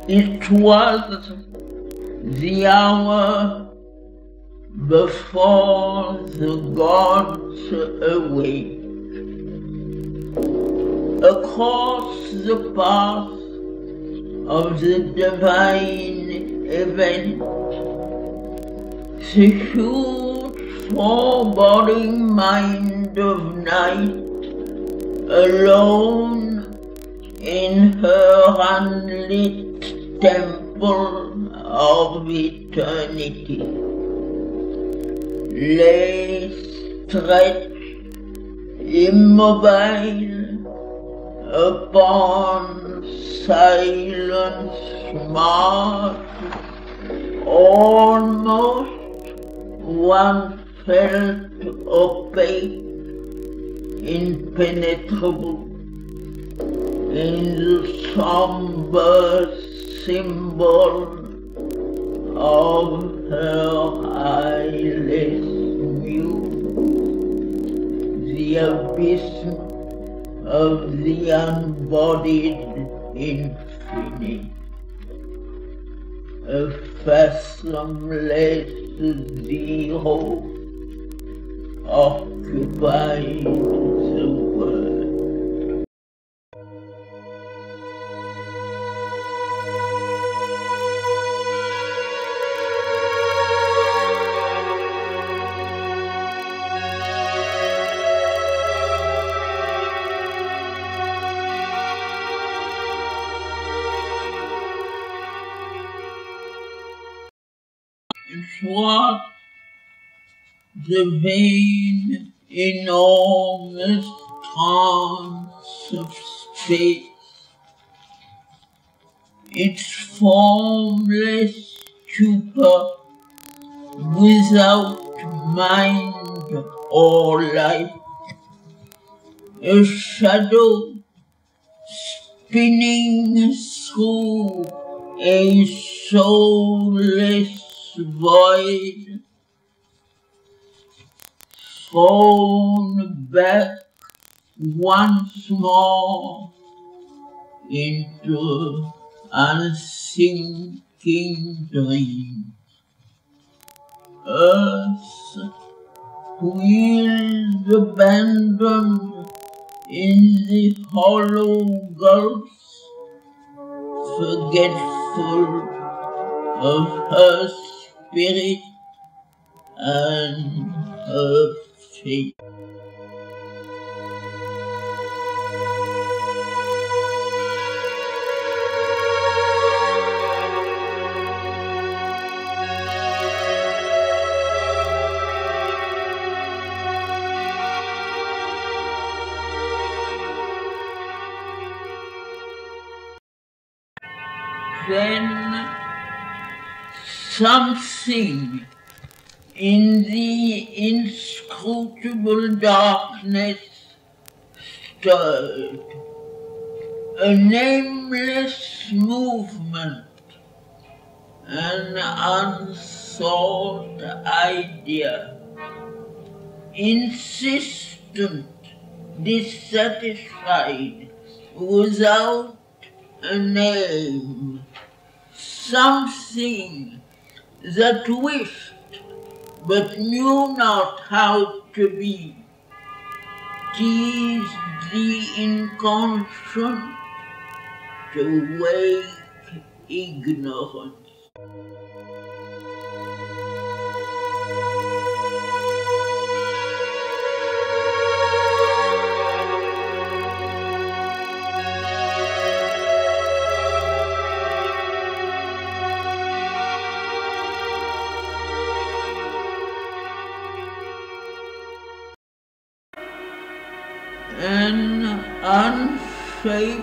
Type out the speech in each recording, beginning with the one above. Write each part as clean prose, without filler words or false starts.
It was the hour before the gods awake. Across the path of the divine event, the huge foreboding mind of night, alone in her unlit temple of eternity, lay stretched immobile upon silence marsh. Almost one felt opaque, impenetrable, in the somber symbol of her eyeless muse, the abyss of the unbodied infinite, a fathomless zero occupied the world. It was the vain, enormous trance of space, its formless stupor without mind or life, a shadow spinning through a soulless void, thrown back once more into unthinking dreams. Earth wheels abandoned in the hollow gulfs, forgetful of her spirit and her fate. Then something in the inscrutable darkness stirred, a nameless movement, an unthought idea, insistent, dissatisfied, without a name, something that wished but knew not how to be, teased the inconscient to wake ignorance. An unshaped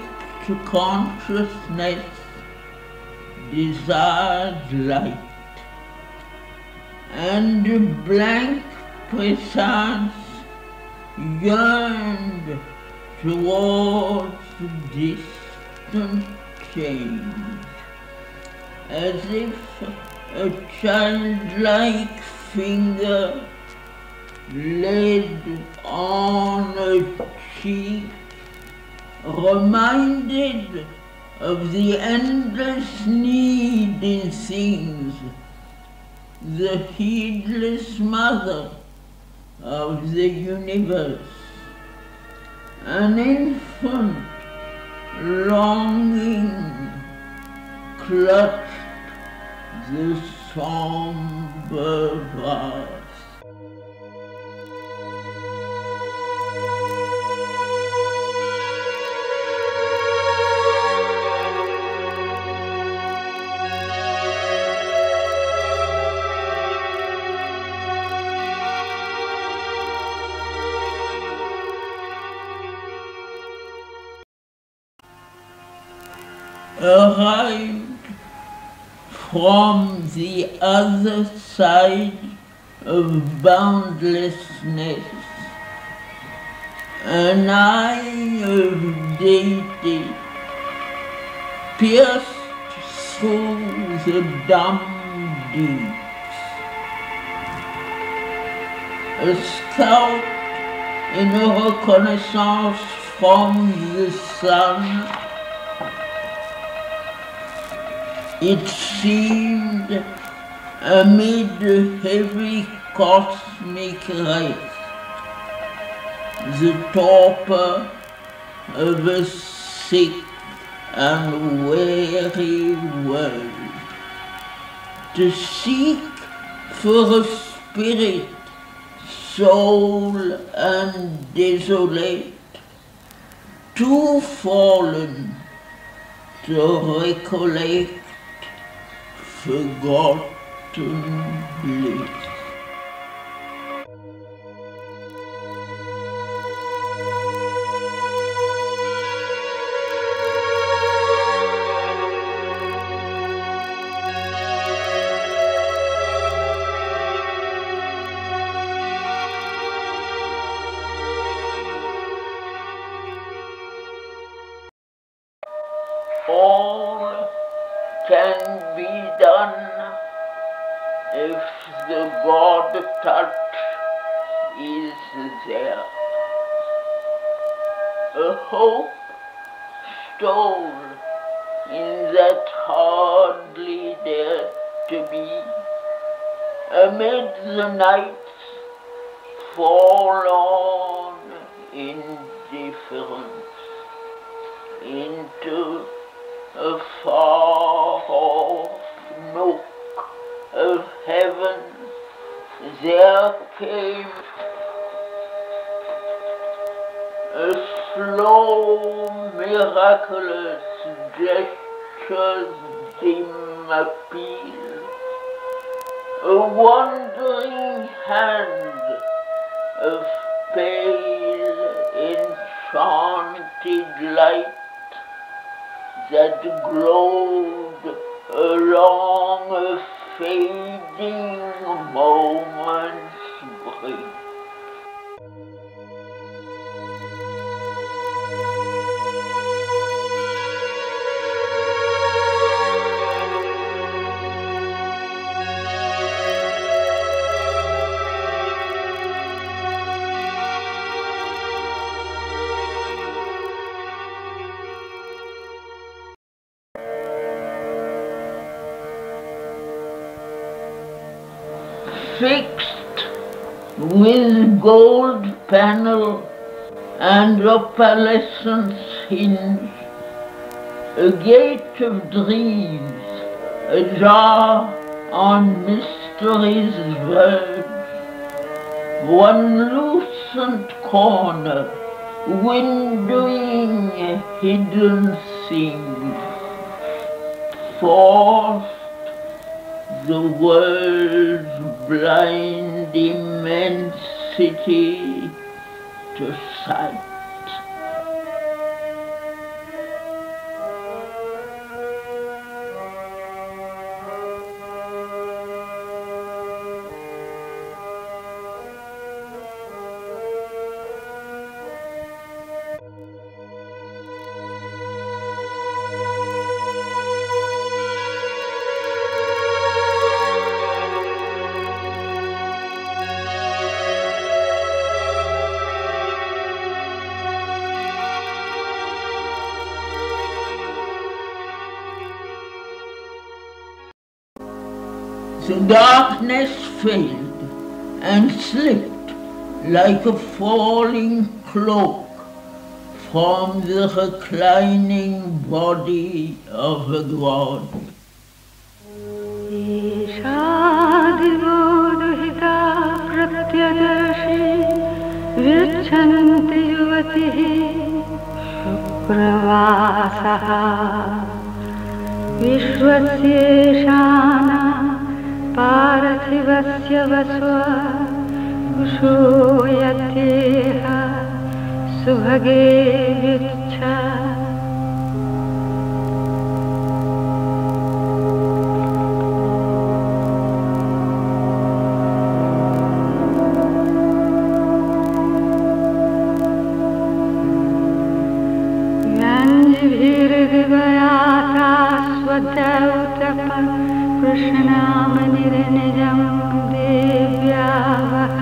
consciousness desired light, and blank presence yearned towards distant change, as if a childlike finger laid on a cheek, reminded of the endless need in things, the heedless mother of the universe. An infant longing clutched the somber vase. Arrived from the other side of boundlessness, an eye of deity pierced through the dumb deeps. A scout in a reconnaissance from the sun, it seemed, amid heavy cosmic race, the torpor of a sick and weary world, to seek for a spirit, soul and desolate, too fallen to recollect forgotten bliss. All can be done if the God touch is there. A hope stole in that hardly dare to be, amid the night's forlorn indifference, into a far-off nook of heaven there came a slow, miraculous gesture's dim appeal, a wandering hand of pale, enchanted light that glowed along a fading moment's brink. Fixed with gold panel and opalescent hinge, a gate of dreams, ajar on mystery's verge, one lucent corner, windowing hidden things, forced the world's blind immensity to sight. The darkness filled and slipped like a falling cloak from the reclining body of a god. विश्वस्येषाना पार्थिवस्य वस्व कुशोयतेह सुभगे विच्छा कृष्णामनिर्निजं देव्यावः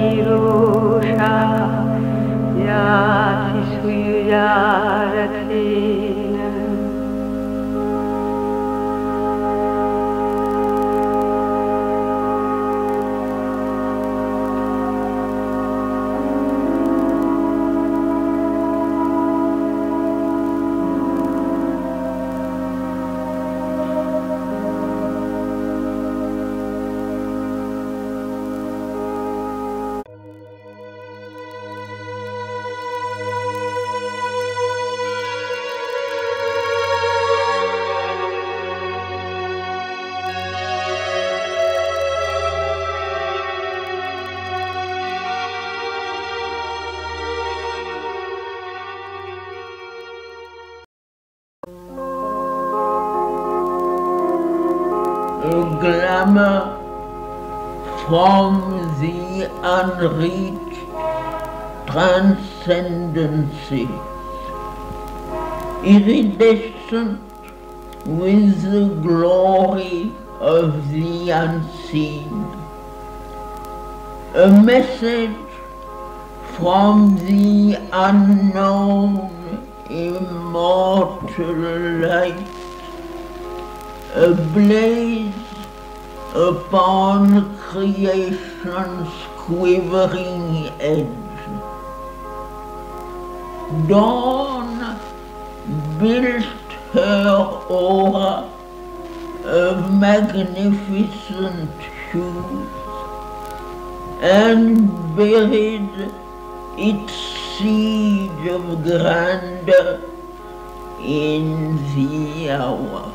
प्रबोधयन्तरुणेभिरश्वैरोषा याति सुयुजारथेन A glamour from the unreached transcendency, iridescent with the glory of the unseen, a message from the unknown immortal light, ablaze upon creation's quivering edge. Dawn built her aura of magnificent hues and buried its seed of grandeur in the hour.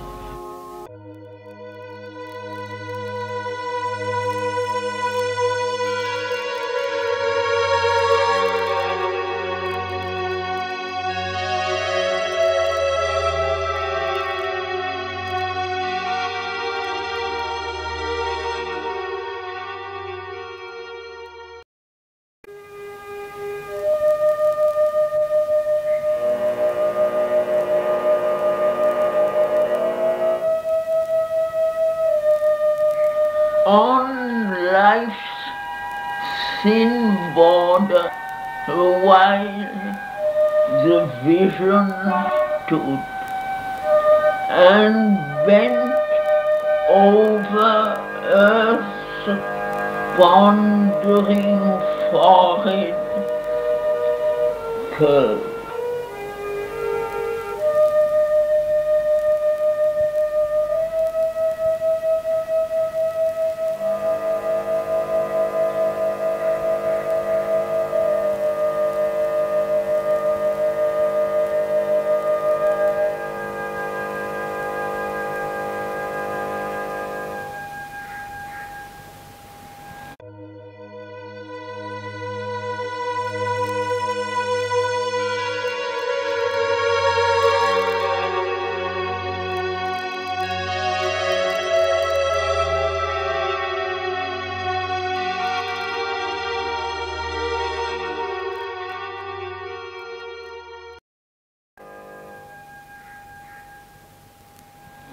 On life's thin border, while the vision stood and bent over earth's pondering forehead curved.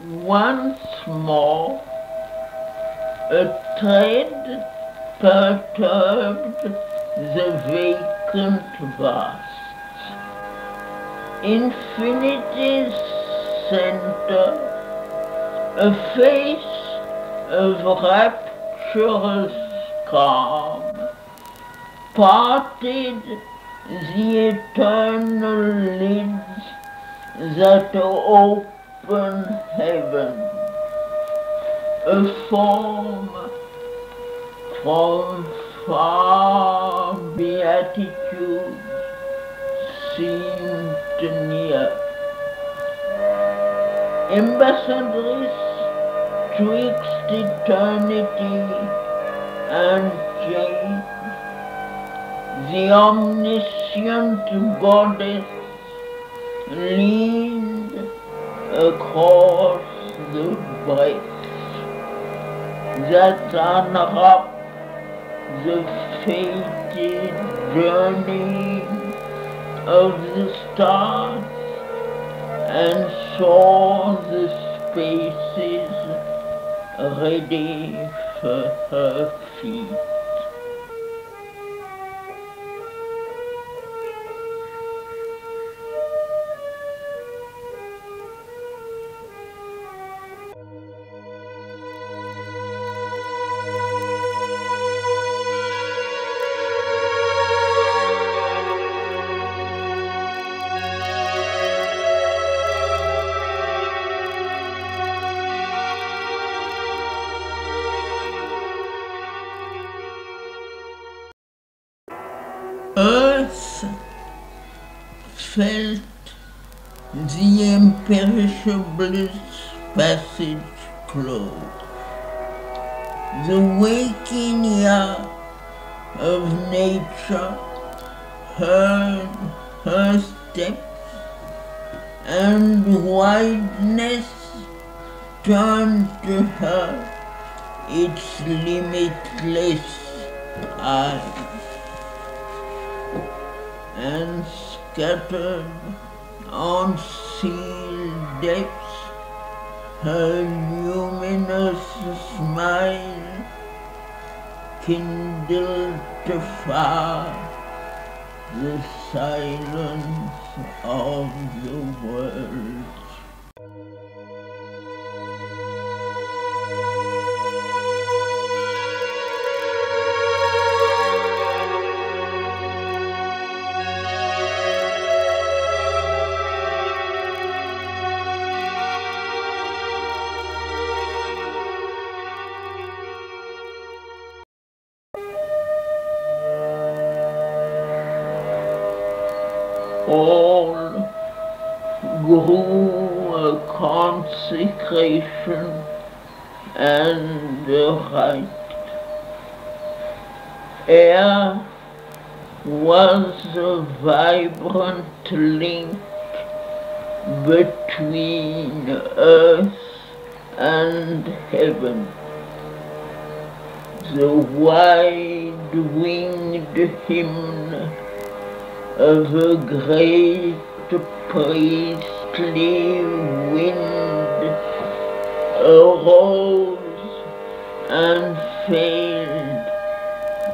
Once more, a tread perturbed the vacant vasts. Infinity's center, a face of rapturous calm, parted the eternal lids that open heaven, a form from far beatitude seemed near. Ambassadress twixt eternity and change, the omniscient goddess leaned across the breath that unwrapped the fated journey of the stars and saw the spaces ready for her feet. Earth felt the imperishable passage close. The waking ear of nature heard her steps, and wideness turned to her its limitless eyes. And scattered on sealed depths, her luminous smile kindled to fire the silence of the world. All grew a consecration and a rite. Air was a vibrant link between earth and heaven. The wide-winged hymn of a great priestly wind arose and failed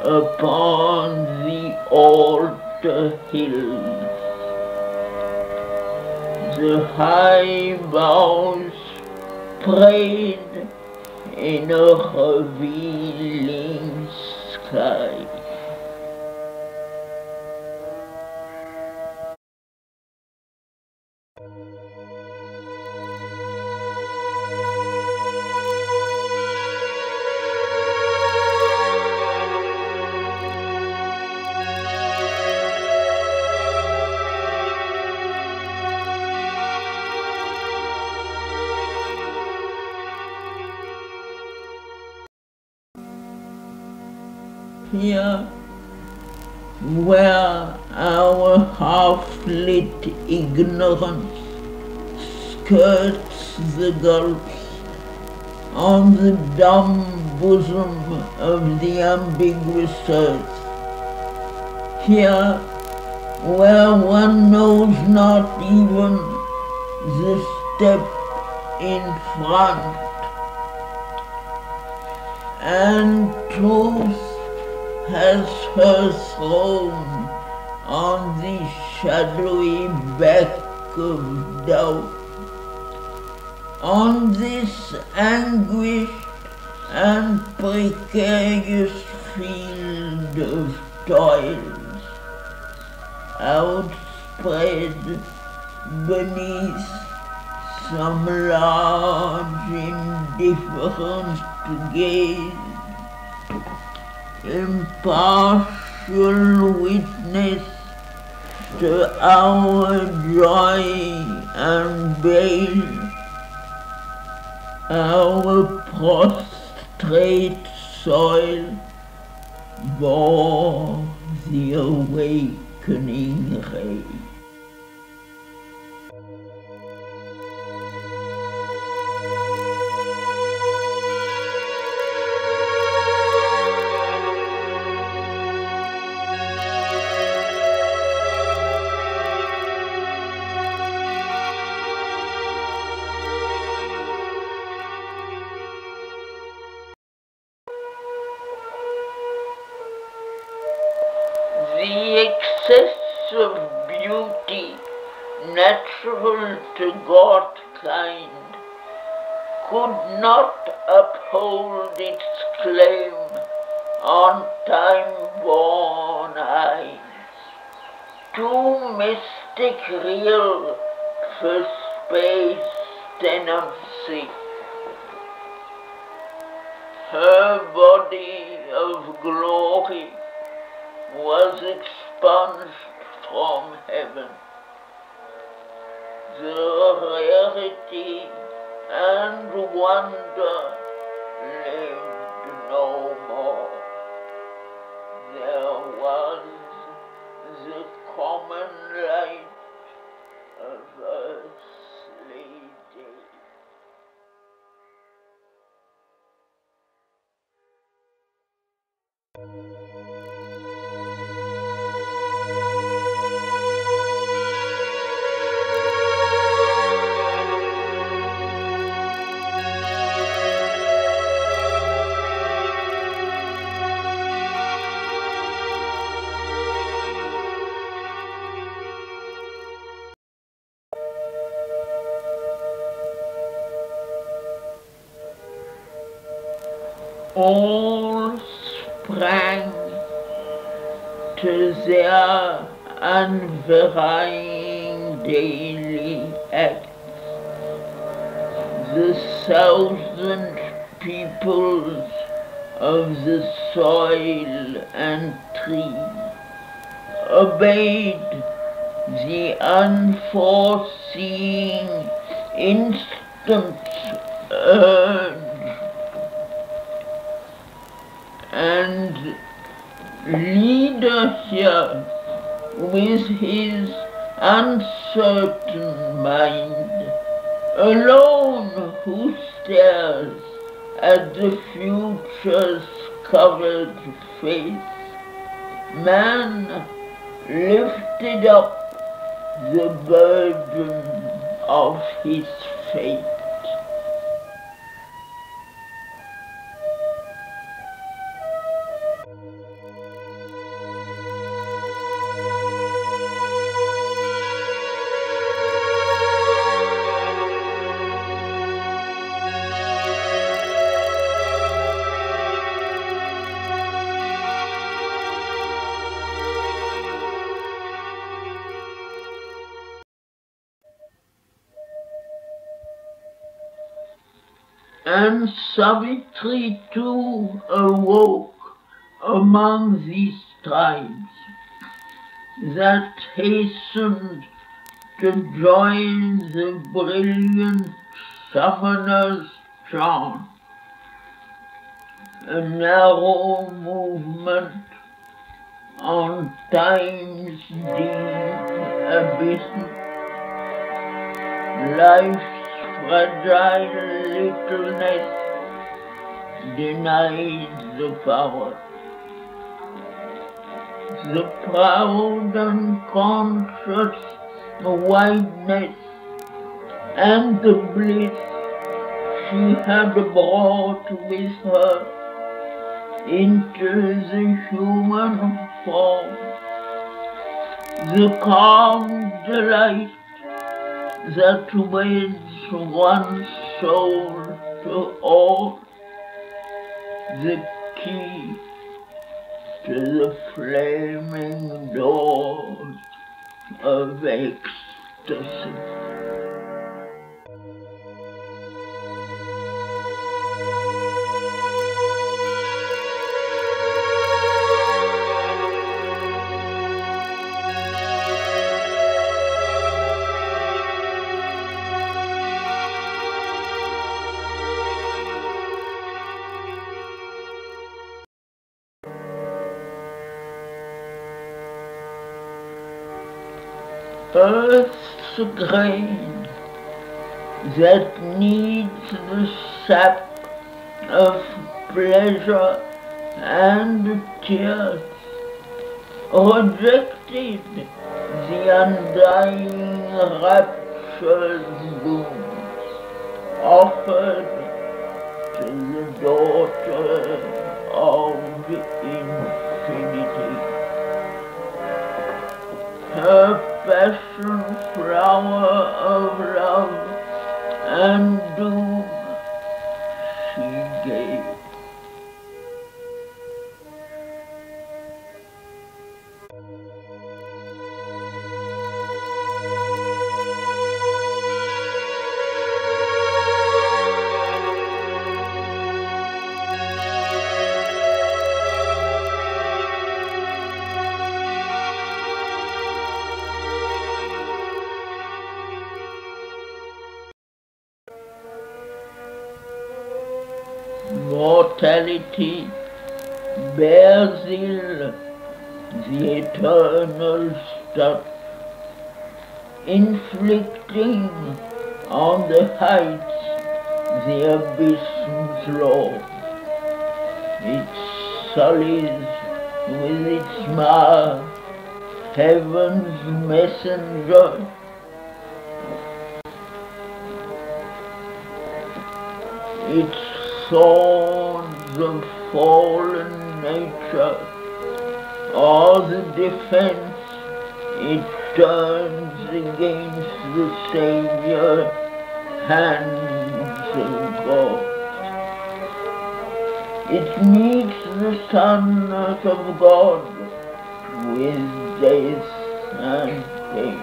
upon the altar hills. The high boughs prayed in a revealing sky. Here, where our half-lit ignorance skirts the gulfs on the dumb bosom of the ambiguous earth. Here, where one knows not even the step in front, and truth has her throne on the shadowy back of doubt. On this anguished and precarious field of toils, outspread beneath some large indifferent gaze, impartial witness to our joy and bale, our prostrate soil bore the awakening ray. The excess of beauty natural to Godkind could not uphold its claim on time-born eyes, too mystic real for space tenancy. Her body of glory was expunged from heaven. The rarity and wonder lived no more. There was the common light of earthly day. All sprang to their unvarying daily acts. The thousand peoples of the soil and tree obeyed the unforeseen instant urge, and leader here, with his uncertain mind, alone who stares at the future's covered face, man lifted up the burden of his fate. And Savitri too awoke among these tribes that hastened to join the brilliant summoner's chant, a narrow movement on time's deep abyss, life's fragile littleness denied the power. The proud unconscious wideness and the bliss she had brought with her into the human form, the calm delight that weds once soul to all, the key to the flaming doors of ecstasy. Earth's grain that needs the sap of pleasure and tears rejected the undying rapture's boon offered to the daughter of infinity. Her passion flower of love and doom she gave. Mortality bears ill the eternal stuff, inflicting on the heights the abyss's law. It sullies with its mar heaven's messenger. Its swords of fallen nature are the defense it turns against the Savior hands of God. It meets the Son of God with death and pain.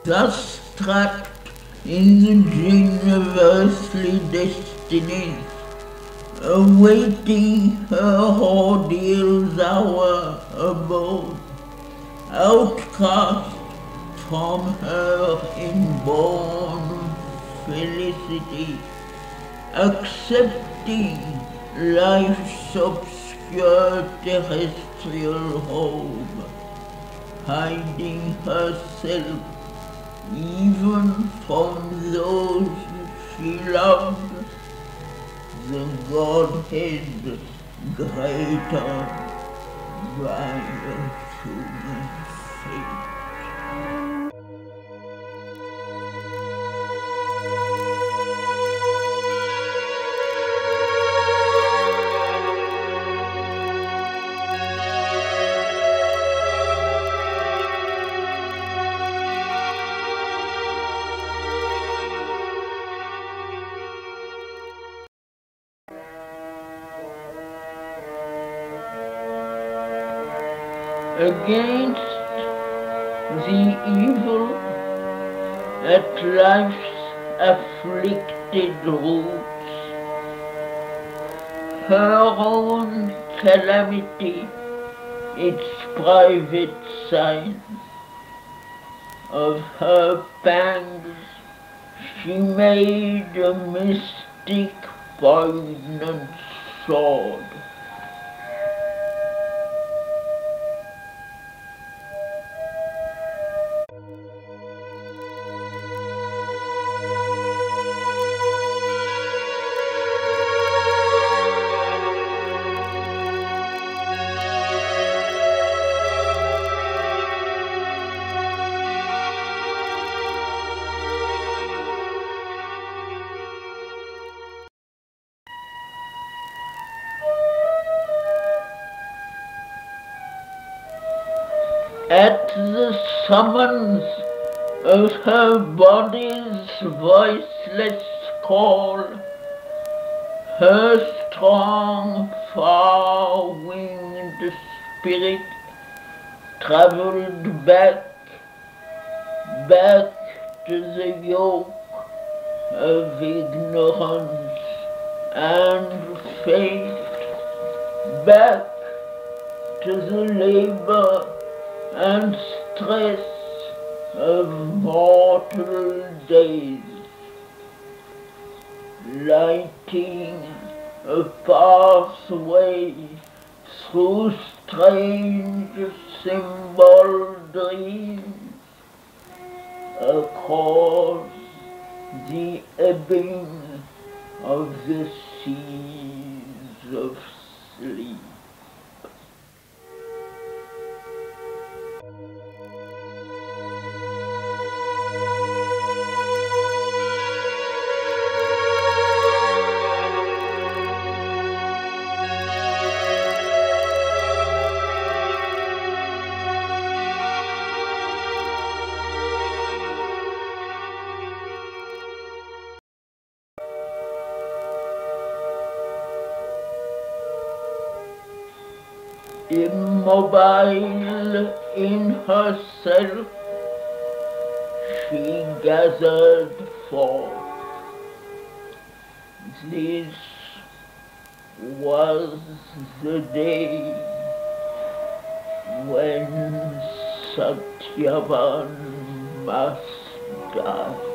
Thus trapped in the gin of earthly destinies, awaiting her ordeal's hour abode, outcast from her inborn felicity, accepting life's obscure terrestrial home, hiding herself even from those she loved, the Godhead greater by a human fate. Against the evil at life's afflicted roots, her own calamity, its private sign. Of her pangs she made a mystic poignant sword. At the summons of her body's voiceless call, her strong, far-winged spirit traveled back to the yoke of ignorance and fate, back to the labor and stress of mortal days, lighting a pathway through strange symbol dreams, across the ebbing of the seas of sleep. Immobile in herself, she gathered forth. This was the day when Satyavan must die.